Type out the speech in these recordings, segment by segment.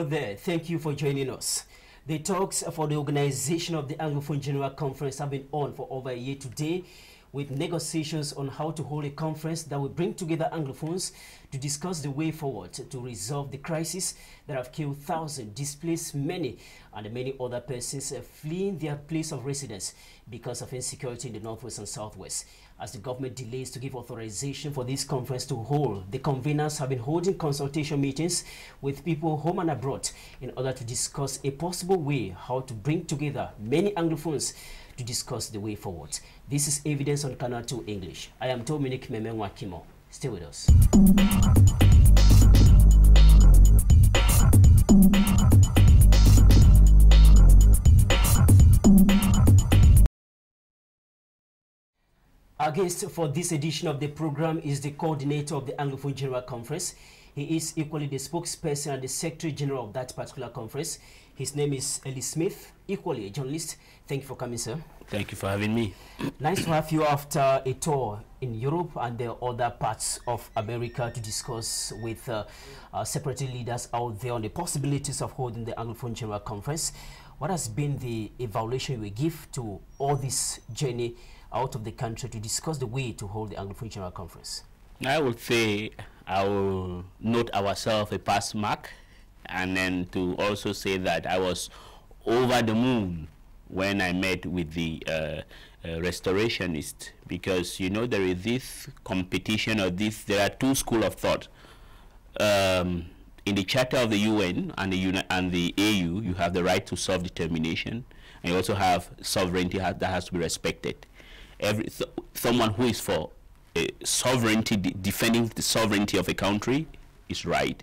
there. Thank you for joining us. The talks for the organization of the Anglophone General Conference have been on for over a year today, with negotiations on how to hold a conference that will bring together Anglophones to discuss the way forward to resolve the crisis that have killed thousands, displaced many, and many other persons fleeing their place of residence because of insecurity in the Northwest and Southwest. As the government delays to give authorization for this conference to hold, the conveners have been holding consultation meetings with people home and abroad in order to discuss a possible way how to bring together many Anglophones to discuss the way forward. This is Evidence on Canal 2 English. I am Dominic. Stay with us. Our guest for this edition of the program is the coordinator of the Anglophone General Conference. He is equally the spokesperson and the Secretary General of that particular conference. His name is Elie Smith, equally a journalist. Thank you for coming, sir. Thank you for having me. Nice to have you after a tour in Europe and the other parts of America to discuss with separate leaders out there on the possibilities of holding the Anglophone General Conference. What has been the evaluation we give to all this journey out of the country to discuss the way to hold the Anglophone General Conference? I would say I will note ourselves a pass mark, and then to also say that I was over the moon when I met with the restorationist, because you know there is this competition or this, there are two schools of thought. In the Charter of the UN and the AU, you have the right to self-determination, and you also have sovereignty that has to be respected. Someone who is for sovereignty, defending the sovereignty of a country is right,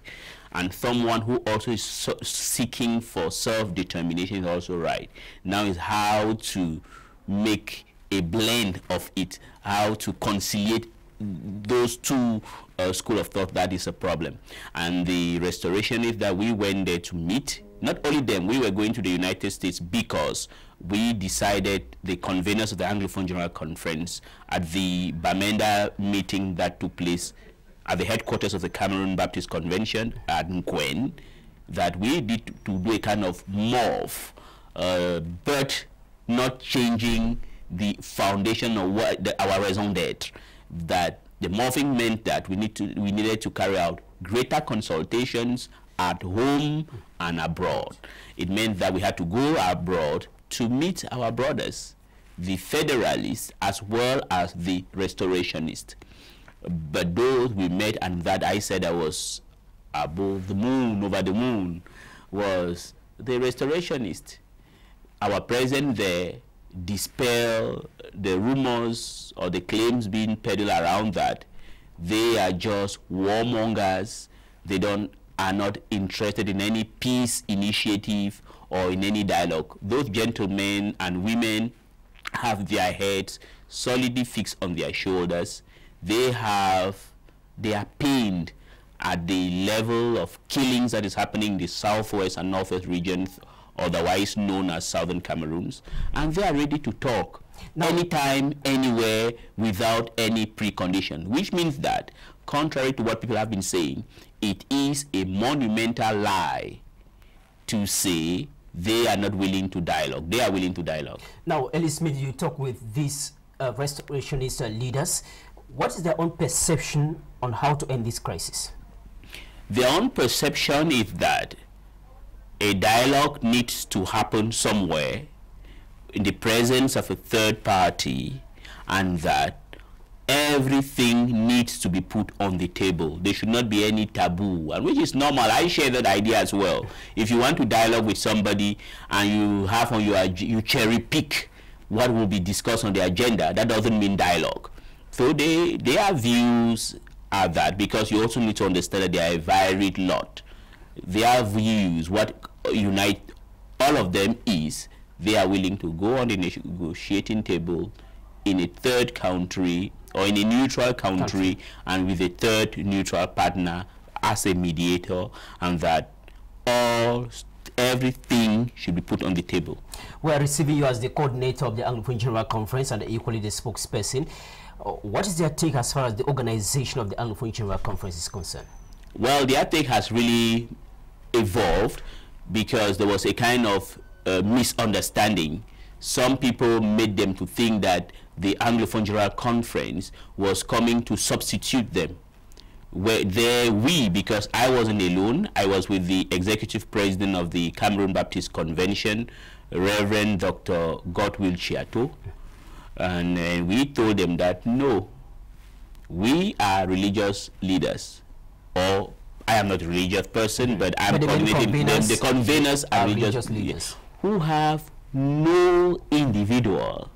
and someone who also is seeking for self-determination is also right. Now is how to make a blend of it, how to conciliate those two school of thought. That is a problem. And the restorationists that we went there to meet, not only them, we were going to the United States because we decided, the conveners of the Anglophone General Conference, at the Bamenda meeting that took place at the headquarters of the Cameroon Baptist Convention at Nkwen, that we need to do a kind of morph, but not changing the foundation of what our raison d'etre. That the morphing meant that we needed to carry out greater consultations at home and abroad. It meant that we had to go abroad to meet our brothers, the federalists as well as the restorationists. But those we met, and that I said I was above the moon, over the moon, was the restorationists. Our presence there dispel the rumors or the claims being peddled around that they are just warmongers. They are not interested in any peace initiative or in any dialogue. Those gentlemen and women have their heads solidly fixed on their shoulders. They are pained at the level of killings that is happening in the Southwest and Northwest regions, otherwise known as Southern Cameroons, and they are ready to talk now, anytime, anywhere, without any precondition, which means that, contrary to what people have been saying, it is a monumental lie to say they are not willing to dialogue. They are willing to dialogue. Now, Elie Smith, you talk with these restorationist leaders. What is their own perception on how to end this crisis? Their own perception is that a dialogue needs to happen somewhere in the presence of a third party, and that everything needs to be put on the table. There should not be any taboo, and which is normal. I share that idea as well. If you want to dialogue with somebody and you have on you cherry pick what will be discussed on the agenda, that doesn't mean dialogue. So their views are that, because you also need to understand that they are a varied lot. Their views, what unite all of them is, they are willing to go on the negotiating table in a third country or in a neutral country and with a third neutral partner as a mediator, and that everything should be put on the table. We are receiving you as the coordinator of the Anglophone General Conference and equally the spokesperson. What is their take as far as the organization of the Anglophone General Conference is concerned? Well, their take has really evolved because there was a kind of misunderstanding. Some people made them to think that the Anglophone General Conference was coming to substitute them. Because I wasn't alone, I was with the executive president of the Cameroon Baptist Convention, Reverend Dr. Godwill Chiato, and we told them that no, we are religious leaders, or I am not a religious person, but I'm coordinating them. The conveners are religious leaders who have no individual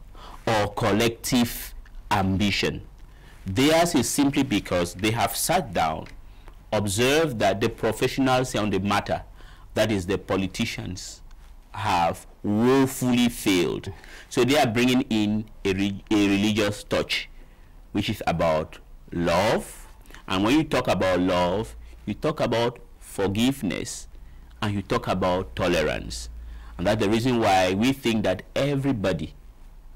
or collective ambition. Theirs is simply because they have sat down, observed that the professionals on the matter, that is the politicians, have woefully failed. So they are bringing in a religious touch, which is about love. And when you talk about love, you talk about forgiveness, and you talk about tolerance. And that's the reason why we think that everybody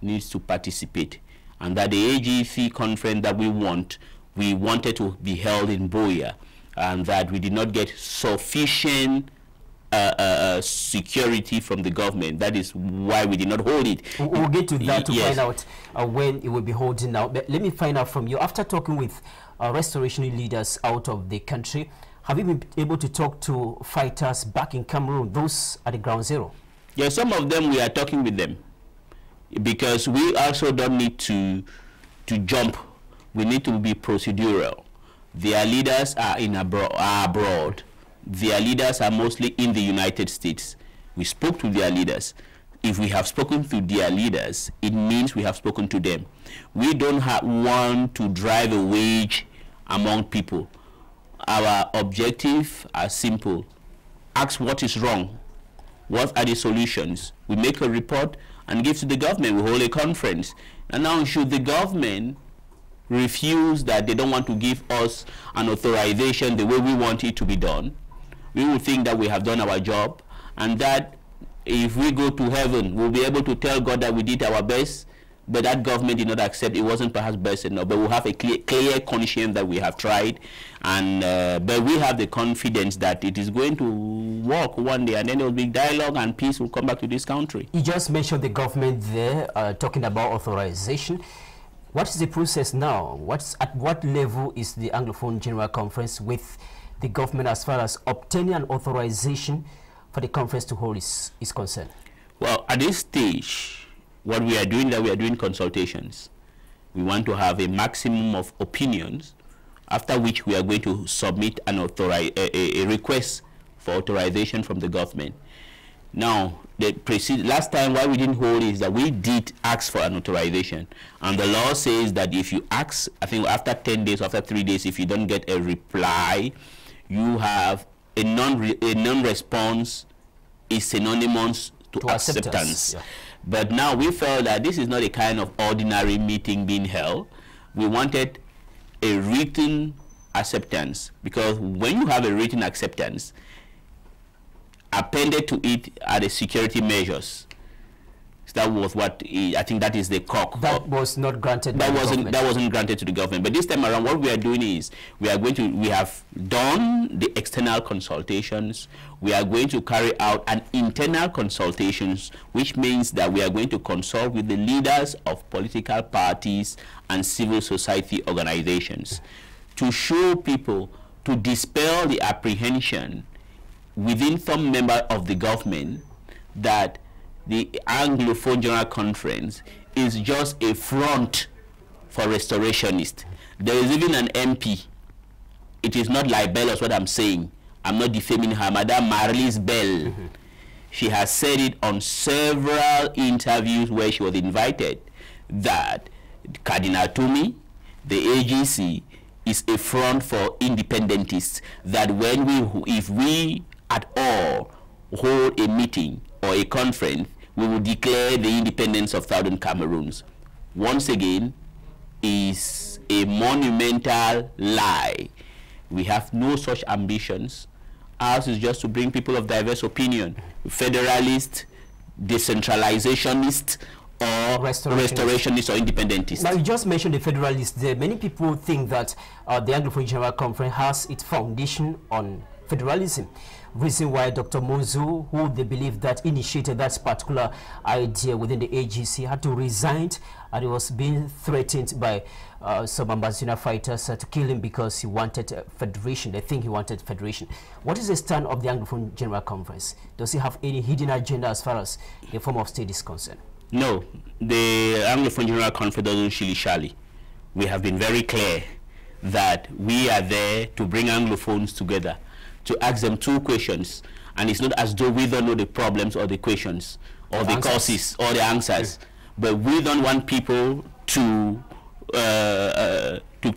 needs to participate, and that the AGC conference that we wanted to be held in Boya, and that we did not get sufficient security from the government. That is why we did not hold it. We'll get to that to find out when it will be holding now. But let me find out from you, after talking with restoration leaders out of the country, have you been able to talk to fighters back in Cameroon, those at the ground zero? Yeah, some of them we are talking with them, because we also don't need to jump. We need to be procedural. Their leaders are abroad. Their leaders are mostly in the United States. We spoke to their leaders. If we have spoken to their leaders, it means we have spoken to them. We don't want to drive a wedge among people. Our objective are simple. Ask what is wrong. What are the solutions? We make a report and give to the government. We hold a conference. And now should the government refuse that they don't want to give us an authorization the way we want it to be done, we will think that we have done our job, and that if we go to heaven, we'll be able to tell God that we did our best, but that government did not accept. It wasn't perhaps best enough, but we'll have a clear conscience that we have tried, and but we have the confidence that it is going to work one day, and then there will be dialogue and peace will come back to this country. You just mentioned the government there, talking about authorization. What is the process now? At what level is the Anglophone General Conference with the government as far as obtaining an authorization for the conference to hold is concerned? Well, at this stage, what we are doing, that we are doing consultations. We want to have a maximum of opinions, after which we are going to submit an a request for authorization from the government. Now, last time why we didn't hold is that we did ask for an authorization, and the law says that if you ask, I think after 10 days, after 3 days, if you don't get a reply, you have a non-response is synonymous to acceptance. Yeah. But now we felt that this is not a kind of ordinary meeting being held. We wanted a written acceptance, because when you have a written acceptance, appended to it are the security measures. So that was what I think that is the cock. That was not granted. That wasn't granted to the government. But this time around, what we are doing is we have done the external consultations. We are going to carry out an internal consultations, which means that we are going to consult with the leaders of political parties and civil society organizations to show people, to dispel the apprehension within some member of the government that the Anglophone General Conference is just a front for restorationists. There is even an MP. It is not libelous what I'm saying. I'm not defaming her. Madame Marlise Bell. She has said it on several interviews where she was invited that Cardinal Toomey, the AGC, is a front for independentists. That if we at all hold a meeting or a conference, we will declare the independence of Southern Cameroons. Once again, is a monumental lie. We have no such ambitions. Ours is just to bring people of diverse opinion, federalist, decentralizationist, or restorationist or independentist. Now, you just mentioned the federalists there. Many people think that the Anglophone General Conference has its foundation on federalism. Reason why Dr. Monzo, who they believe that initiated that particular idea within the AGC, had to resign, and he was being threatened by some Ambazuna fighters to kill him because he wanted federation. They think he wanted federation. What is the stand of the Anglophone General Conference? Does he have any hidden agenda as far as the form of state is concerned? No, the Anglophone General Conference doesn't shilly-shally. We have been very clear that we are there to bring Anglophones together, to ask them two questions, and it's not as though we don't know the problems or the questions or the causes or the answers, but we don't want people to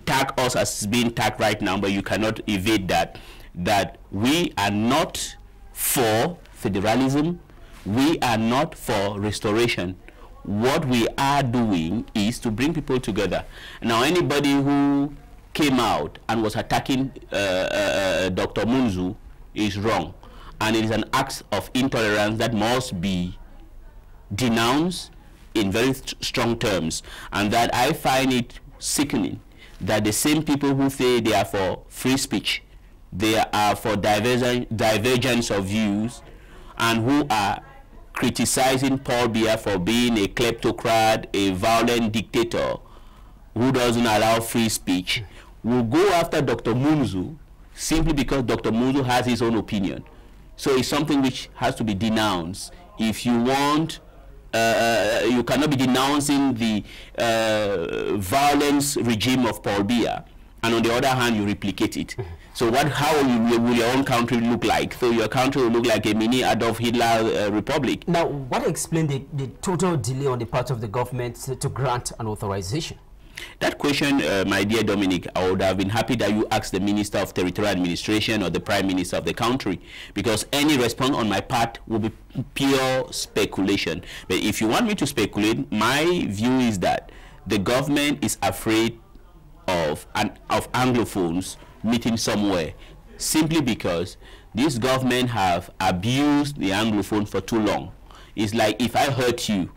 tag us as being tagged right now, but you cannot evade that we are not for federalism, we are not for restoration. What we are doing is to bring people together. Now, anybody who came out and was attacking Dr. Munzu is wrong, and it is an act of intolerance that must be denounced in very strong terms, and that I find it sickening that the same people who say they are for free speech, they are for divergence of views, and who are criticizing Paul Biya for being a kleptocrat, a violent dictator who doesn't allow free speech, will go after Dr. Munzu simply because Dr. Munzu has his own opinion. So it's something which has to be denounced. If you want, you cannot be denouncing the violence regime of Paul Biya, and on the other hand, you replicate it. So how will your own country look like? So your country will look like a mini Adolf Hitler republic. Now, what explains the total delay on the part of the government to grant an authorization? That question, my dear Dominic, I would have been happy that you asked the Minister of Territorial Administration or the Prime Minister of the country, because any response on my part will be pure speculation. But if you want me to speculate, my view is that the government is afraid of Anglophones meeting somewhere, simply because this government have abused the Anglophones for too long. It's like, if I hurt you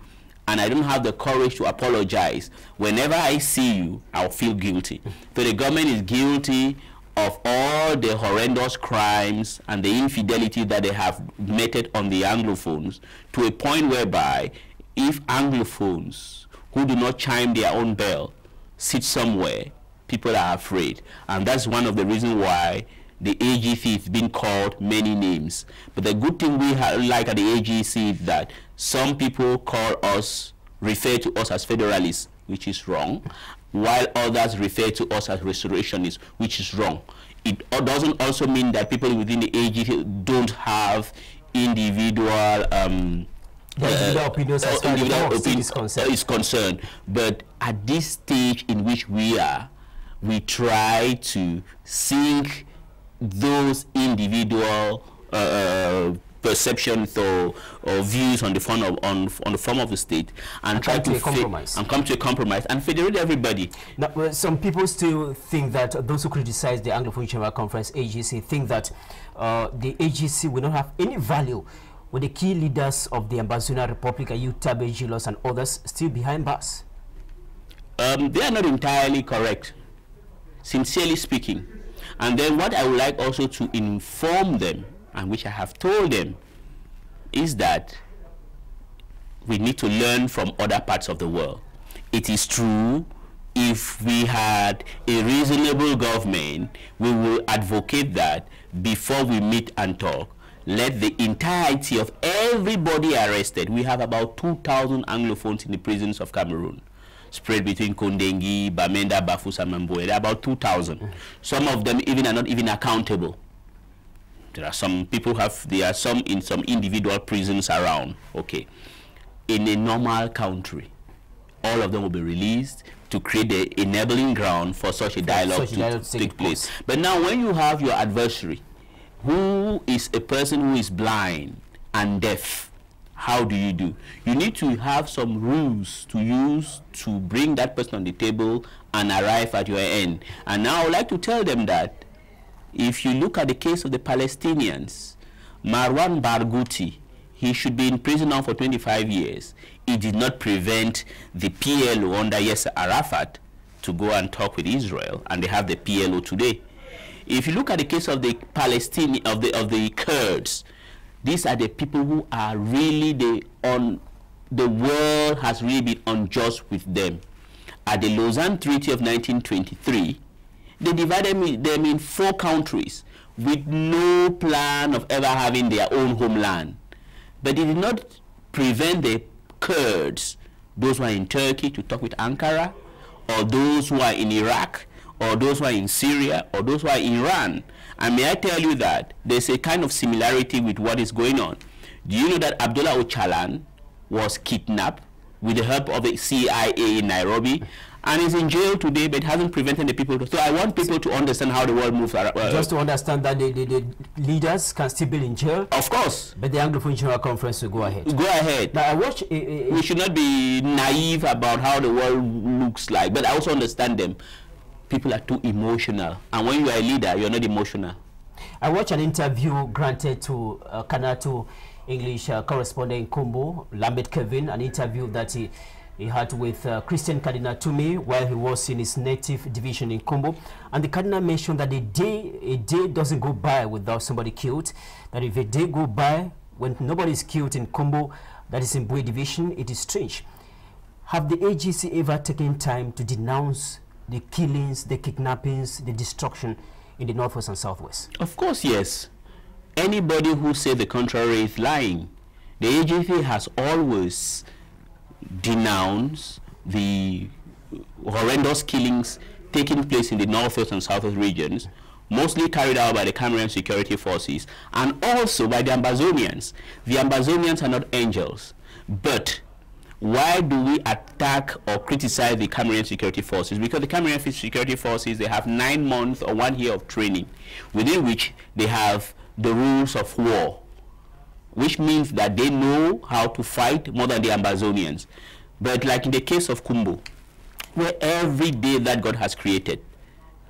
and I don't have the courage to apologize, whenever I see you, I'll feel guilty. So the government is guilty of all the horrendous crimes and the infidelity that they have meted on the Anglophones, to a point whereby if Anglophones who do not chime their own bell sit somewhere, people are afraid. And that's one of the reasons why the AGC is being called many names. But the good thing we like at the AGC is that some people refer to us as federalists, which is wrong, while others refer to us as restorationists, which is wrong. It doesn't also mean that people within the AGC don't have individual opinions as far as the opinion is concerned. But at this stage in which we are, we try to sink those individual perceptions or views on the form of the state and try to come to a compromise and federate everybody. Now, some people still think that those who criticize the Anglophone General Conference AGC think that the AGC will not have any value with the key leaders of the Ambazuna Republic, Tabe, Jilos, and others still behind bars. They are not entirely correct, sincerely speaking. And then what I would like also to inform them, and which I have told them, is that we need to learn from other parts of the world. It is true, if we had a reasonable government, we will advocate that before we meet and talk, let the entirety of everybody arrested. We have about 2,000 Anglophones in the prisons of Cameroon, spread between Kondengi, Bamenda, Bafus, and Mamboe. There are about 2,000. Some of them are not even accountable. There are some people there are some in some individual prisons around. Okay. In a normal country, all of them will be released to create the enabling ground for such a dialogue to take place. But now when you have your adversary, who is a person who is blind and deaf, how do? You need to have some rules to use to bring that person on the table and arrive at your end. And now I would like to tell them that if you look at the case of the Palestinians, Marwan Barghouti, he should be in prison now for 25 years. It did not prevent the PLO under Yasser Arafat to go and talk with Israel, and they have the PLO today. If you look at the case of the Palestinian, of the Kurds, these are the people who are really the world has really been unjust with them. At the Lausanne Treaty of 1923, they divided them in 4 countries with no plan of ever having their own homeland. But it did not prevent the Kurds, those who are in Turkey, to talk with Ankara, or those who are in Iraq, or those who are in Syria, or those who are in Iran. And may I tell you that there's a kind of similarity with what is going on. Do you know that Abdullah Öcalan was kidnapped with the help of the CIA in Nairobi, and is in jail today, but hasn't prevented the people to. So I want people to understand how the world moves around. Just to understand that the leaders can still be in jail. Of course. But the Anglophone General Conference will go ahead. Go ahead. Now I watch. We should not be naive about how the world looks like, but I also understand them. People are too emotional, and when you are a leader, you're not emotional. I watched an interview granted to Canada English correspondent in Kumbo, Lambert Kevin, an interview that he had with Christian Cardinal Toomey while he was in his native division in Kumbo. And the Cardinal mentioned that a day doesn't go by without somebody killed. That if a day go by when nobody is killed in Kumbo, that is in Bui division, it is strange. Have the AGC ever taken time to denounce the killings, the kidnappings, the destruction in the Northwest and Southwest? Of course, yes. Anybody who says the contrary is lying. The AGC has always denounced the horrendous killings taking place in the Northwest and Southwest regions, mostly carried out by the Cameroon security forces and also by the Ambazonians. The Ambazonians are not angels, but why do we attack or criticize the Cameroon security forces? Because the Cameroon security forces, they have 9 months or 1 year of training, within which they have the rules of war, which means that they know how to fight more than the Ambazonians. But like in the case of Kumbo, where every day that God has created,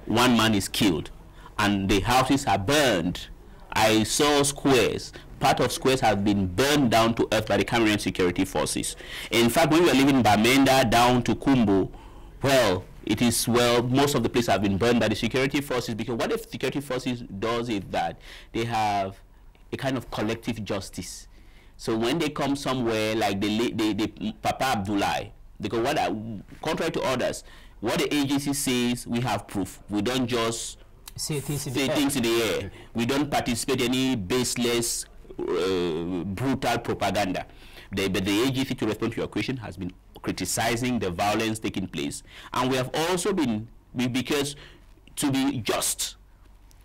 1 man is killed and the houses are burned. I saw squares. Part of squares have been burned down to earth by the Cameroon security forces. In fact, when we are leaving Bamenda down to Kumbo, well, most of the places have been burned by the security forces, because what the security forces does is that they have a kind of collective justice. So when they come somewhere like the Papa Abdullahi, because contrary to others, what the agency says, we have proof. We don't just say things in the air. We don't participate in any baseless, brutal propaganda. But the agency, to respond to your question, has been criticizing the violence taking place. And we have also been, because to be just,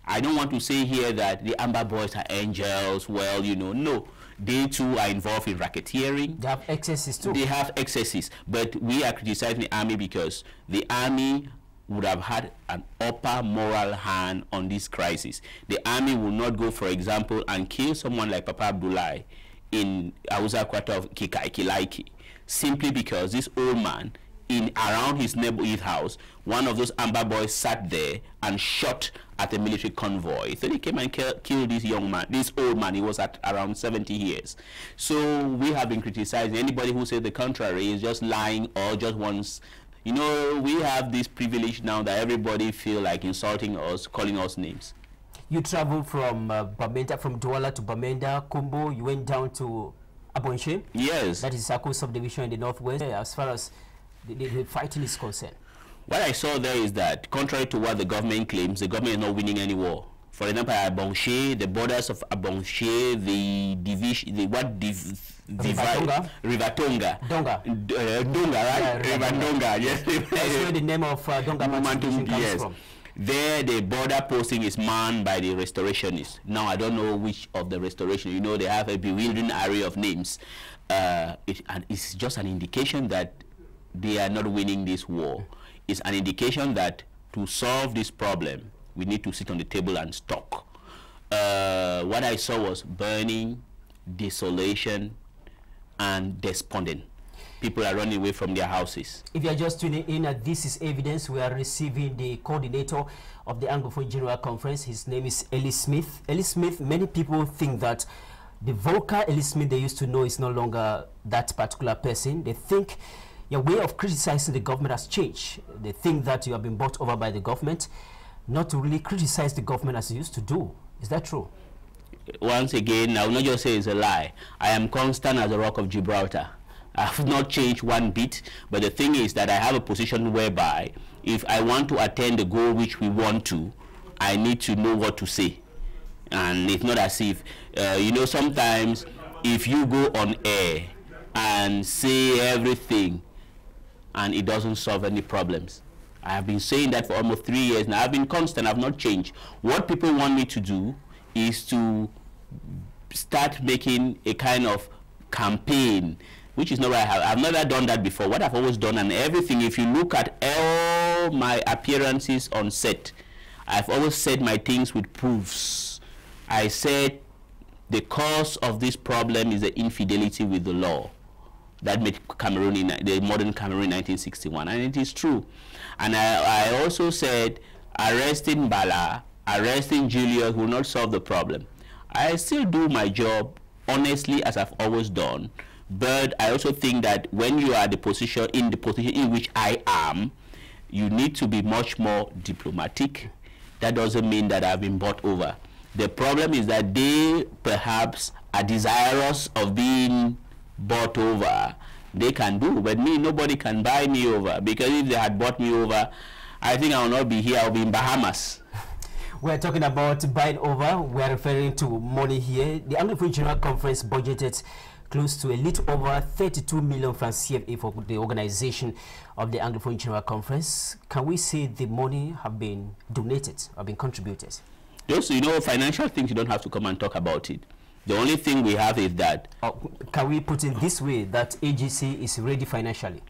I don't want to say here that the Amber Boys are angels. Well, you know, no. They too are involved in racketeering. They have excesses too. They have excesses. But we are criticizing the army because the army would have had an upper moral hand on this crisis. The army will not go, for example, and kill someone like Papa Abdullahi in Hausa quarter of Kilaiki, simply because this old man, around his neighborhood house, one of those Amber Boys sat there and shot at a military convoy. So they came and killed this young man, this old man. He was at around 70 years. So we have been criticizing anybody who says the contrary is just lying or just wants. You know, we have this privilege now that everybody feel like insulting us, calling us names. You traveled from Bamenda, from Douala to Bamenda, Kumbo. You went down to Abonshe. Yes. That is Sako subdivision in the Northwest. As far as the fighting is concerned, what I saw there is that, contrary to what the government claims, the government is not winning any war. For example, at Abonshe, the borders of Abonshe, the division, River Tonga. Donga, right? Yeah, River Tonga, yes. That's where the name of Donga Mantum comes from. There, the border posting is manned by the restorationists. Now, I don't know which of the restoration. You know, they have a bewildering array of names. And it's just an indication that they are not winning this war. It's an indication that to solve this problem, we need to sit on the table and talk. What I saw was burning, desolation, and despondent. People are running away from their houses. If you are just tuning in, this is Evidence. We are receiving the coordinator of the Anglophone General Conference. His name is Elie Smith. Elie Smith, many people think that the vocal Elie Smith they used to know is no longer that particular person. They think your way of criticizing the government has changed. They think that you have been bought over by the government. not to really criticize the government as you used to do. Is that true? Once again, I will not just say it's a lie. I am constant as a rock of Gibraltar. I have not changed one bit, but the thing is that I have a position whereby if I want to attain the goal which we want to, I need to know what to say. And it's not as if, you know, sometimes if you go on air and say everything and it doesn't solve any problems. I have been saying that for almost 3 years now. I've been constant, I've not changed. What people want me to do is to start making a kind of campaign, which is not what I have. I've never done that before. What I've always done and everything, if you look at all my appearances on set, I've always said my things with proofs. I said the cause of this problem is the infidelity with the law that made Cameroon in the modern Cameroon in 1961, and it is true. And I also said arresting Bala, arresting Julius will not solve the problem. I still do my job honestly as I've always done, but I also think that when you are in the position in which I am, you need to be much more diplomatic. That doesn't mean that I've been bought over. The problem is that they perhaps are desirous of being bought over. They can do, but me, nobody can buy me over, because if they had bought me over, I think I will not be here. I'll be in Bahamas. We're talking about buying over. We're referring to money here. The Anglophone General Conference budgeted close to a little over 32 million francs CFA for the organization of the Anglophone General Conference. Can we say the money have been donated, have been contributed? Just, you know, financial things, you don't have to come and talk about it. The only thing we have is that... can we put it this way, that AGC is ready financially?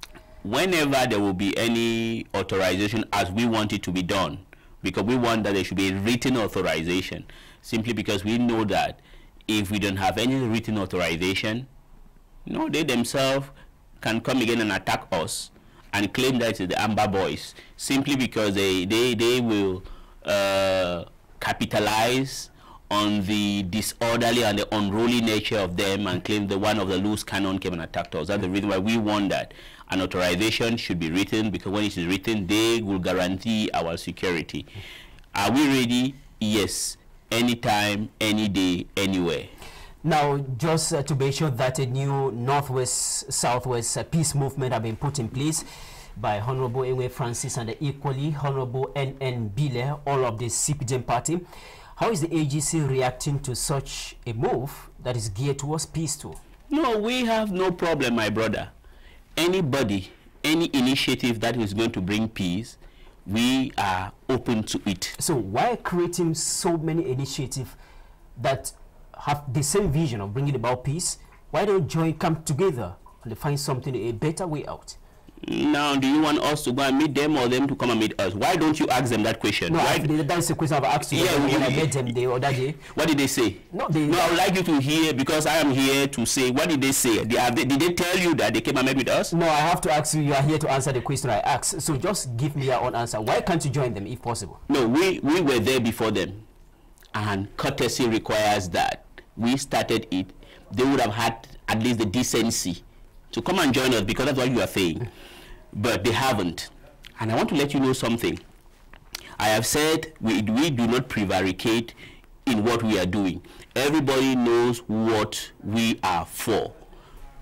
Whenever there will be any authorization as we want it to be done, because we want that there should be a written authorization, simply because we know that if we don't have any written authorization, you know, they themselves can come again and attack us and claim that it's the Amber Boys, simply because they will capitalize on the disorderly and the unruly nature of them and claim the one of the loose cannon came and attacked us. That's the reason why we want that an authorization should be written, because when it is written, they will guarantee our security. Are we ready? Yes. Anytime, any day, anywhere. Now, just to be sure that a new Northwest-Southwest peace movement have been put in place by Honorable Elie Francis and equally Honorable N.N. Bile, all of the CPDM party. How is the AGC reacting to such a move that is geared towards peace too? No, we have no problem, my brother. Anybody, any initiative that is going to bring peace, we are open to it. So why creating so many initiatives that have the same vision of bringing about peace? Why don't come together and find something, a better way out? Now, do you want us to go and meet them or them to come and meet us? Why don't you ask them that question? No, that's the question I've asked you. Yeah, when I met them the other day. What did they say? No, I would like you to hear, because I am here to say, what did they say? Did they tell you that they came and met with us? No, I have to ask you. You are here to answer the question I asked. So just give me your own answer. Why can't you join them if possible? No, we were there before them. And courtesy requires that. We started it. They would have had at least the decency to come and join us, because that's what you are saying. But they haven't. And I want to let you know something. I have said we do not prevaricate in what we are doing. Everybody knows what we are for.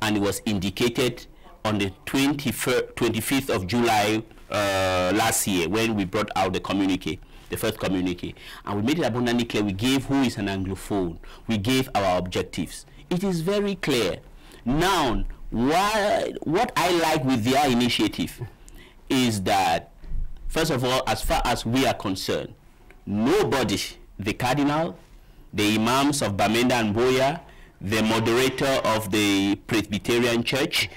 And it was indicated on the 25th of July last year when we brought out the communique, the first communique. And we made it abundantly clear. We gave who is an Anglophone. We gave our objectives. It is very clear. Now, what I like with their initiative is that, first of all, as far as we are concerned, nobody, the cardinal, the imams of Bamenda and Boya, the moderator of the Presbyterian Church,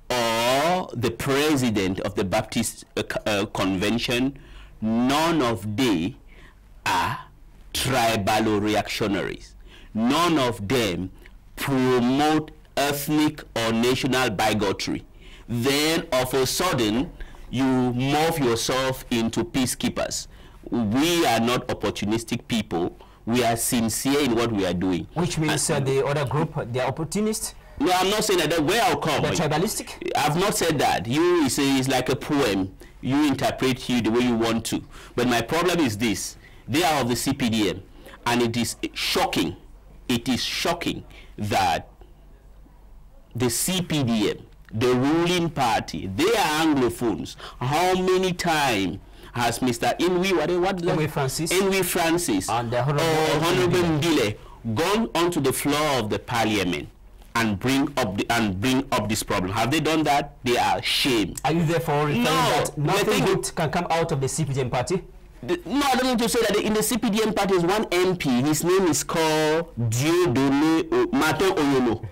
or the president of the Baptist Convention, none of they are tribal reactionaries. None of them promote ethnic or national bigotry. Then of a sudden you morph yourself into peacekeepers. We are not opportunistic people. We are sincere in what we are doing. Which means the other group, they are opportunists? No, I'm not saying that. Where I'll come. They're tribalistic? I've not said that. You say it's like a poem. You interpret you the way you want to. But my problem is this. They are of the CPDM. And it is shocking. It is shocking that the CPDM, the ruling party, they are Anglophones. How many times has Mr. Elie Francis and the Honorable Ndile gone onto the floor of the parliament and bring up this problem? Have they done that? They are ashamed. Are you therefore referring that nothing good can come out of the CPDM party? No, I don't mean to say that in the CPDM party is one MP. His name is called Martin Oyono.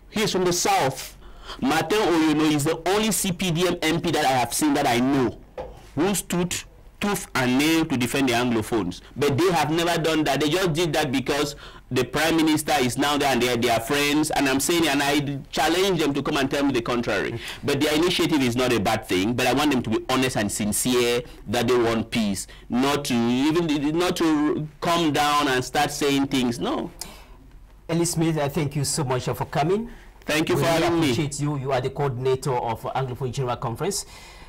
He is from the south. Martin Oyono is the only CPDM MP that I have seen that I know who stood tooth and nail to defend the Anglophones. But they have never done that. They just did that because the Prime Minister is now there and they are friends. And I'm saying, and I challenge them to come and tell me the contrary. But their initiative is not a bad thing. But I want them to be honest and sincere that they want peace, not to come down and start saying things. No. Elie Smith, I thank you so much for coming. Thank you for having me. I appreciate you. You are the coordinator of Anglophone General Conference,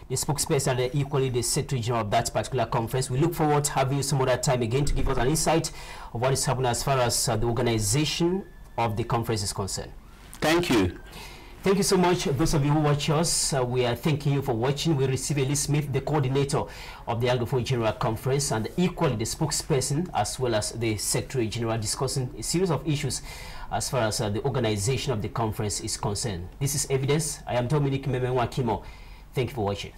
the spokesperson and equally the Secretary General of that particular conference. We look forward to having you some other time again to give us an insight of what is happening as far as the organization of the conference is concerned. Thank you. Thank you so much, those of you who watch us. We are thanking you for watching. We receive Elie Smith, the coordinator of the Anglophone General Conference, and equally the spokesperson as well as the Secretary General, discussing a series of issues as far as the organization of the conference is concerned. This is Evidence. I am Dominic Memengwa Kimo. Thank you for watching.